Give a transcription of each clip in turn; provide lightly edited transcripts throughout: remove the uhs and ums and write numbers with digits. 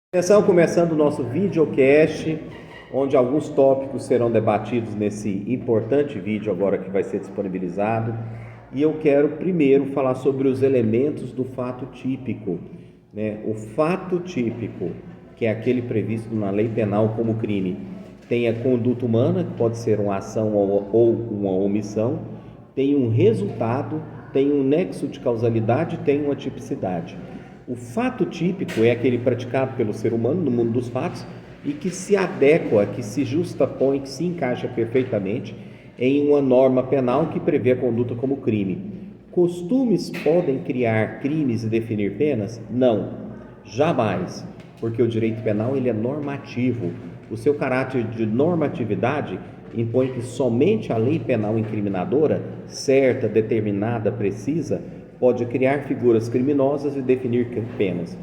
Atenção, começando o nosso videocast, onde alguns tópicos serão debatidos nesse importante vídeo agora que vai ser disponibilizado. E eu quero primeiro falar sobre os elementos do fato típico, né? O fato típico, que é aquele previsto na lei penal como crime, tem a conduta humana, que pode ser uma ação ou uma omissão, tem um resultado, tem um nexo de causalidade, tem uma tipicidade. O fato típico é aquele praticado pelo ser humano no mundo dos fatos e que se adequa, que se justapõe, que se encaixa perfeitamente em uma norma penal que prevê a conduta como crime. Costumes podem criar crimes e definir penas? Não, jamais, porque o direito penal ele é normativo. O seu caráter de normatividade impõe que somente a lei penal incriminadora, certa, determinada, precisa, pode criar figuras criminosas e definir penas.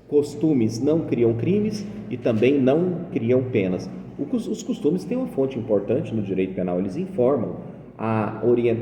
Costumes não criam crimes e também não criam penas. Os costumes têm uma fonte importante no direito penal, eles informam,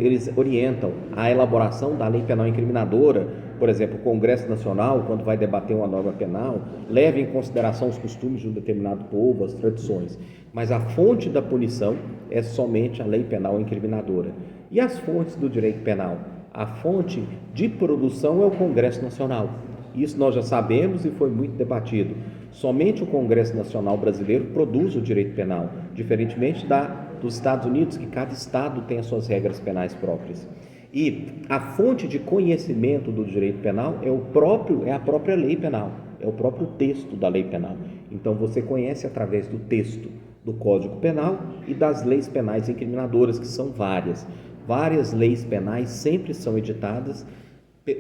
eles orientam a elaboração da lei penal incriminadora. Por exemplo, o Congresso Nacional, quando vai debater uma norma penal, leva em consideração os costumes de um determinado povo, as tradições. Mas a fonte da punição é somente a lei penal incriminadora. E as fontes do direito penal? A fonte de produção é o Congresso Nacional. Isso nós já sabemos e foi muito debatido. Somente o Congresso Nacional brasileiro produz o direito penal, diferentemente dos Estados Unidos, que cada estado tem as suas regras penais próprias. E a fonte de conhecimento do direito penal é a própria lei penal, é o próprio texto da lei penal. Então você conhece através do texto do Código Penal e das leis penais incriminadoras, que são várias. Várias leis penais sempre são editadas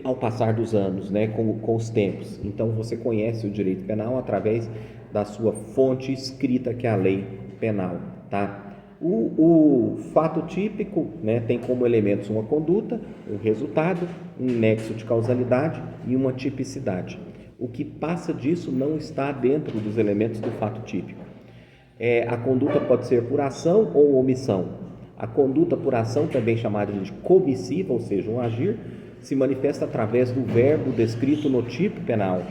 ao passar dos anos, né, com os tempos. Então você conhece o direito penal através da sua fonte escrita, que é a lei penal, tá? O fato típico, né, tem como elementos uma conduta, um resultado, um nexo de causalidade e uma tipicidade. O que passa disso não está dentro dos elementos do fato típico. A conduta pode ser por ação ou omissão. A conduta por ação, também chamada de comissiva, ou seja, um agir, se manifesta através do verbo descrito no tipo penal.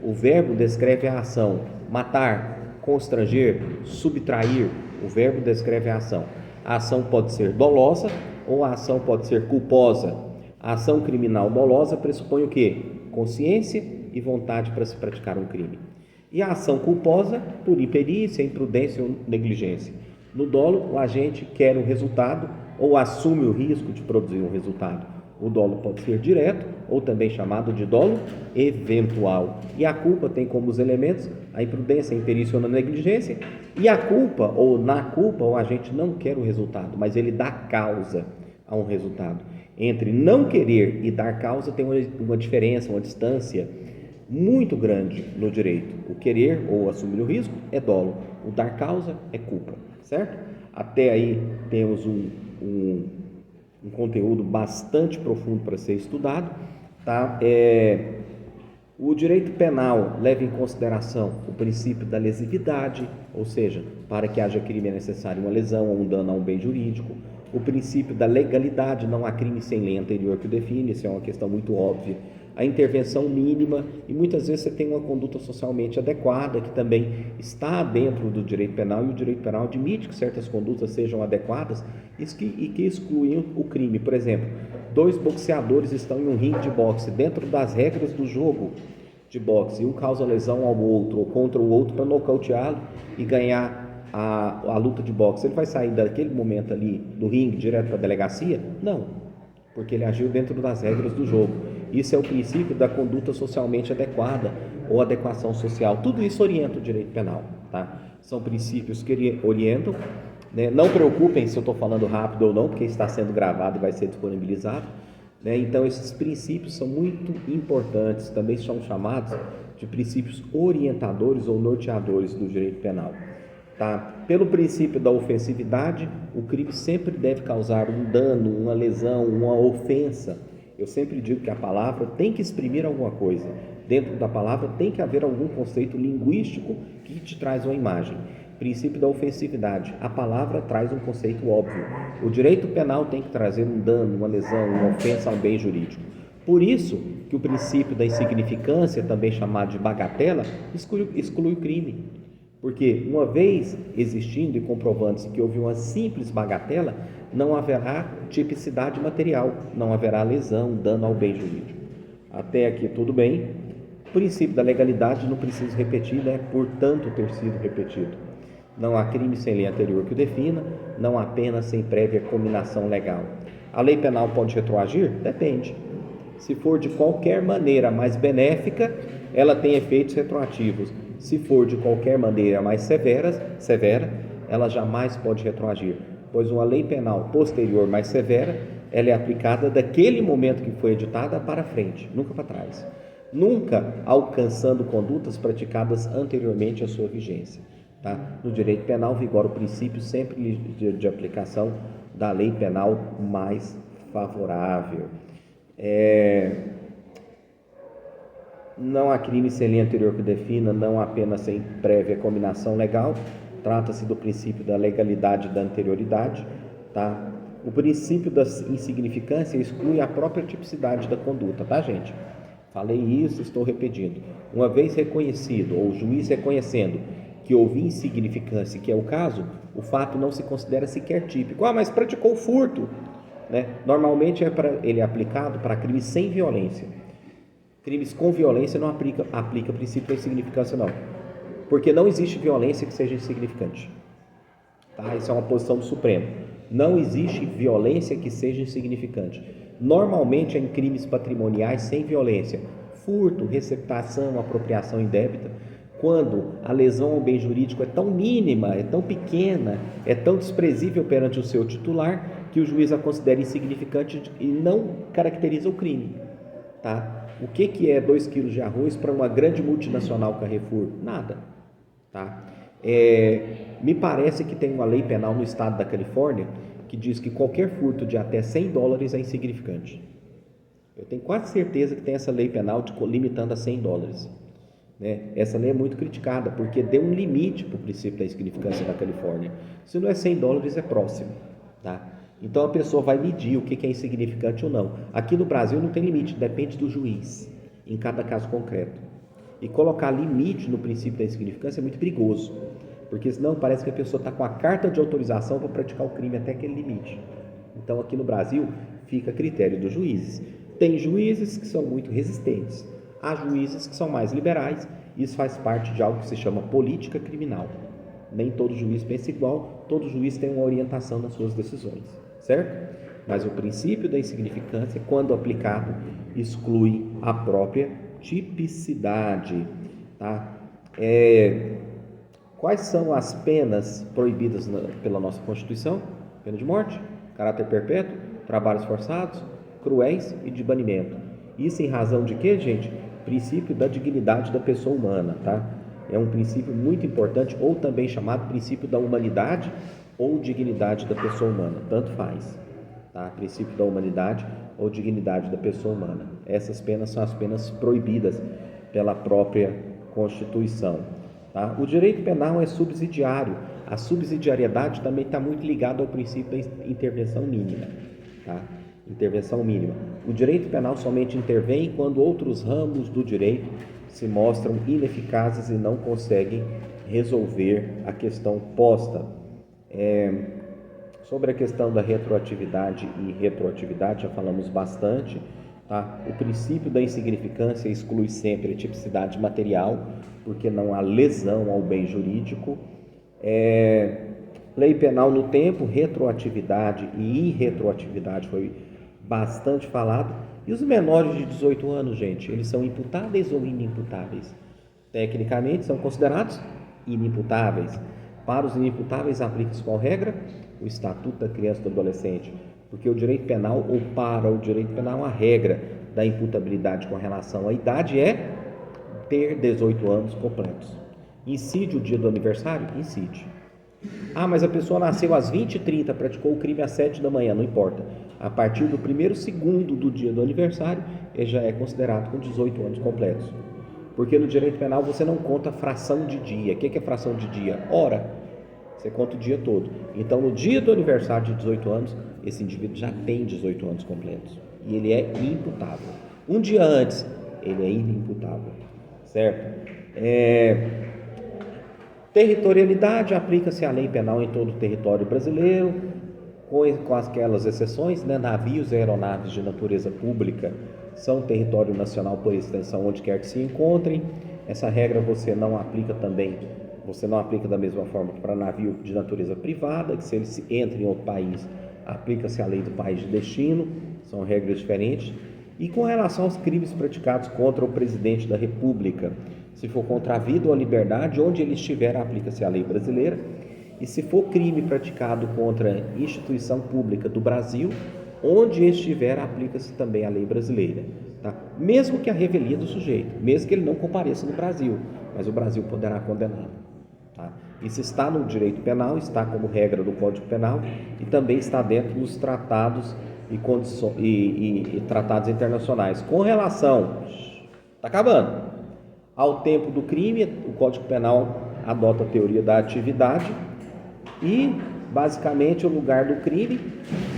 O verbo descreve a ação: matar, constranger, subtrair. O verbo descreve a ação. A ação pode ser dolosa ou a ação pode ser culposa. A ação criminal dolosa pressupõe o quê? Consciência e vontade para se praticar um crime. E a ação culposa, por imperícia, imprudência ou negligência. No dolo, o agente quer um resultado ou assume o risco de produzir um resultado. O dolo pode ser direto ou também chamado de dolo eventual. E a culpa tem como os elementos a imprudência, a imperícia ou a negligência. E a culpa, ou na culpa, o agente não quer o resultado, mas ele dá causa a um resultado. Entre não querer e dar causa tem uma diferença, uma distância muito grande no direito. O querer ou assumir o risco é dolo, o dar causa é culpa, certo? Até aí temos um conteúdo bastante profundo para ser estudado, tá? O direito penal leva em consideração o princípio da lesividade, ou seja, para que haja crime é necessário uma lesão ou um dano a um bem jurídico. O princípio da legalidade, não há crime sem lei anterior que o define, isso é uma questão muito óbvia. A intervenção mínima, e muitas vezes você tem uma conduta socialmente adequada, que também está dentro do direito penal, e o direito penal admite que certas condutas sejam adequadas e que excluem o crime. Por exemplo, 2 boxeadores estão em um ringue de boxe, dentro das regras do jogo de boxe, e um causa lesão ao outro, ou contra o outro para nocauteá-lo e ganhar a luta de boxe. Ele vai sair daquele momento ali do ringue direto para a delegacia? Não, porque ele agiu dentro das regras do jogo. Isso é o princípio da conduta socialmente adequada ou adequação social. Tudo isso orienta o direito penal, tá? São princípios que orientam, né? Não preocupem se eu estou falando rápido ou não, porque está sendo gravado e vai ser disponibilizado, né? Então esses princípios são muito importantes, também são chamados de princípios orientadores ou norteadores do direito penal. Tá? Pelo princípio da ofensividade, o crime sempre deve causar um dano, uma lesão, uma ofensa. Eu sempre digo que a palavra tem que exprimir alguma coisa. Dentro da palavra tem que haver algum conceito linguístico que te traz uma imagem. Princípio da ofensividade. A palavra traz um conceito óbvio. O direito penal tem que trazer um dano, uma lesão, uma ofensa a um bem jurídico. Por isso que o princípio da insignificância, também chamado de bagatela, exclui o crime. Porque uma vez existindo e comprovando-se que houve uma simples bagatela, não haverá tipicidade material, não haverá lesão, dano ao bem jurídico. Até aqui tudo bem. O princípio da legalidade não preciso repetir, né? Por tanto ter sido repetido. Não há crime sem lei anterior que o defina, não há pena sem prévia cominação legal. A lei penal pode retroagir? Depende. Se for de qualquer maneira mais benéfica, ela tem efeitos retroativos. Se for de qualquer maneira mais severa, ela jamais pode retroagir, pois uma lei penal posterior mais severa, ela é aplicada daquele momento que foi editada para frente, nunca para trás, nunca alcançando condutas praticadas anteriormente à sua vigência. Tá? No direito penal vigora o princípio sempre de aplicação da lei penal mais favorável. Não há crime sem lei anterior que defina, não há pena sem prévia cominação legal. Trata-se do princípio da legalidade e da anterioridade. Tá? O princípio da insignificância exclui a própria tipicidade da conduta, tá, gente? Falei isso, estou repetindo. Uma vez reconhecido, ou o juiz reconhecendo que houve insignificância, que é o caso, o fato não se considera sequer típico. Mas praticou furto, né? Normalmente ele é aplicado para crimes sem violência. Crimes com violência não aplica o princípio da insignificância, não. Porque não existe violência que seja insignificante. Tá? Isso é uma posição do Supremo. Não existe violência que seja insignificante. Normalmente é em crimes patrimoniais sem violência. Furto, receptação, apropriação indébita. Quando a lesão ao bem jurídico é tão mínima, é tão pequena, é tão desprezível perante o seu titular, que o juiz a considera insignificante e não caracteriza o crime. Tá? O que é 2 quilos de arroz para uma grande multinacional Carrefour? Nada. Tá? Me parece que tem uma lei penal no estado da Califórnia que diz que qualquer furto de até $100 é insignificante. Eu tenho quase certeza que tem essa lei penal limitando a $100. Né? Essa lei é muito criticada porque deu um limite para o princípio da insignificância da Califórnia. Se não é $100, é próximo. Tá? Então a pessoa vai medir o que é insignificante ou não. Aqui no Brasil não tem limite, depende do juiz, em cada caso concreto. E colocar limite no princípio da insignificância é muito perigoso, porque senão parece que a pessoa está com a carta de autorização para praticar o crime até aquele limite. Então aqui no Brasil fica a critério dos juízes. Tem juízes que são muito resistentes, há juízes que são mais liberais. Isso faz parte de algo que se chama política criminal. Nem todo juiz pensa igual, todo juiz tem uma orientação nas suas decisões, certo? Mas o princípio da insignificância, quando aplicado, exclui a própria tipicidade. Tá? Quais são as penas proibidas pela nossa Constituição? Pena de morte, caráter perpétuo, trabalhos forçados, cruéis e de banimento. Isso em razão de quê, gente? Princípio da dignidade da pessoa humana, tá? É um princípio muito importante, ou também chamado princípio da humanidade ou dignidade da pessoa humana, tanto faz, tá? Princípio da humanidade ou dignidade da pessoa humana. Essas penas são as penas proibidas pela própria Constituição, tá? O direito penal é subsidiário. A subsidiariedade também está muito ligada ao princípio da intervenção mínima, tá? Intervenção mínima. O direito penal somente intervém quando outros ramos do direito se mostram ineficazes e não conseguem resolver a questão posta. Sobre a questão da retroatividade e retroatividade, já falamos bastante. Tá? O princípio da insignificância exclui sempre a tipicidade material, porque não há lesão ao bem jurídico. Lei penal no tempo, retroatividade e irretroatividade foi bastante falado. E os menores de 18 anos, gente, eles são imputáveis ou inimputáveis? Tecnicamente, são considerados inimputáveis. Para os inimputáveis, aplica-se qual regra? O Estatuto da Criança e do Adolescente. Porque o direito penal, ou para o direito penal, a regra da imputabilidade com relação à idade é ter 18 anos completos. Incide o dia do aniversário? Incide. Mas a pessoa nasceu às 20h30, praticou o crime às 7 da manhã, não importa. A partir do primeiro segundo do dia do aniversário, ele já é considerado com 18 anos completos. Porque no direito penal você não conta fração de dia. O que é fração de dia? Hora. Você conta o dia todo. Então, no dia do aniversário de 18 anos, esse indivíduo já tem 18 anos completos. E ele é imputável. Um dia antes, ele é inimputável, certo? Territorialidade, aplica-se a lei penal em todo o território brasileiro, com aquelas exceções, né? Navios e aeronaves de natureza pública são território nacional por extensão onde quer que se encontrem. Essa regra você não aplica da mesma forma para navio de natureza privada, que se ele entra em outro país, aplica-se a lei do país de destino, são regras diferentes. E com relação aos crimes praticados contra o presidente da República, se for contra a vida ou a liberdade, onde ele estiver, aplica-se a lei brasileira. E se for crime praticado contra instituição pública do Brasil, onde estiver, aplica-se também a lei brasileira, tá? Mesmo que a revelia do sujeito, mesmo que ele não compareça no Brasil, mas o Brasil poderá condená-lo, tá? Isso está no direito penal, está como regra do Código Penal e também está dentro dos tratados e tratados internacionais. Com relação, está acabando, ao tempo do crime, o Código Penal adota a teoria da atividade e, basicamente, o lugar do crime,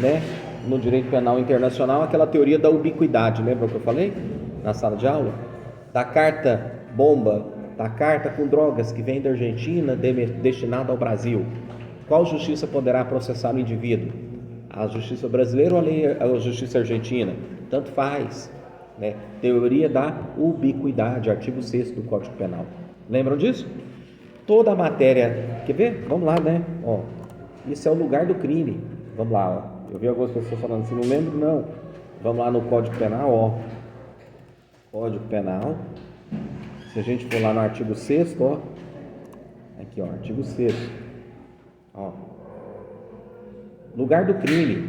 né, no direito penal internacional, aquela teoria da ubiquidade, lembra o que eu falei na sala de aula? Da carta bomba, da carta com drogas que vem da Argentina, destinada ao Brasil. Qual justiça poderá processar o indivíduo? A justiça brasileira ou a justiça argentina? Tanto faz, né? Teoria da ubiquidade, artigo 6º do Código Penal. Lembram disso? Toda a matéria, quer ver? Vamos lá, né? Ó, isso é o lugar do crime. Vamos lá, ó. Eu vi algumas pessoas falando assim, não lembro não. Vamos lá no Código Penal, ó. Código Penal. Se a gente for lá no artigo 6º, ó. Aqui, ó, artigo 6º. Ó. Lugar do crime.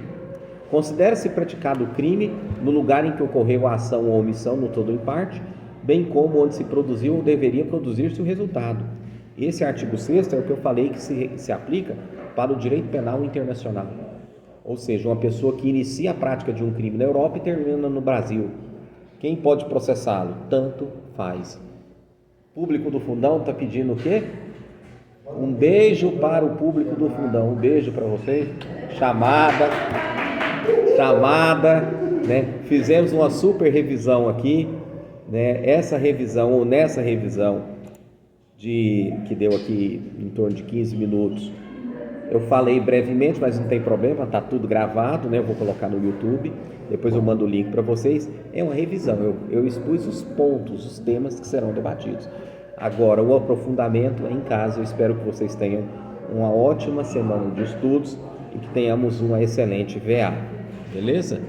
Considera-se praticado o crime no lugar em que ocorreu a ação ou omissão, no todo ou em parte, bem como onde se produziu ou deveria produzir-se o resultado. Esse artigo 6º é o que eu falei que se aplica para o direito penal internacional. Ou seja, uma pessoa que inicia a prática de um crime na Europa e termina no Brasil. Quem pode processá-lo? Tanto faz. Público do Fundão está pedindo o quê? Um beijo para o público do Fundão. Um beijo para vocês. Chamada, né? Fizemos uma super revisão aqui, né? Nessa revisão que deu aqui em torno de 15 minutos, eu falei brevemente, mas não tem problema, está tudo gravado, né? Eu vou colocar no YouTube, depois eu mando o link para vocês. É uma revisão, eu expus os pontos, os temas que serão debatidos. Agora, o aprofundamento é em casa. Eu espero que vocês tenham uma ótima semana de estudos e que tenhamos uma excelente VA, beleza?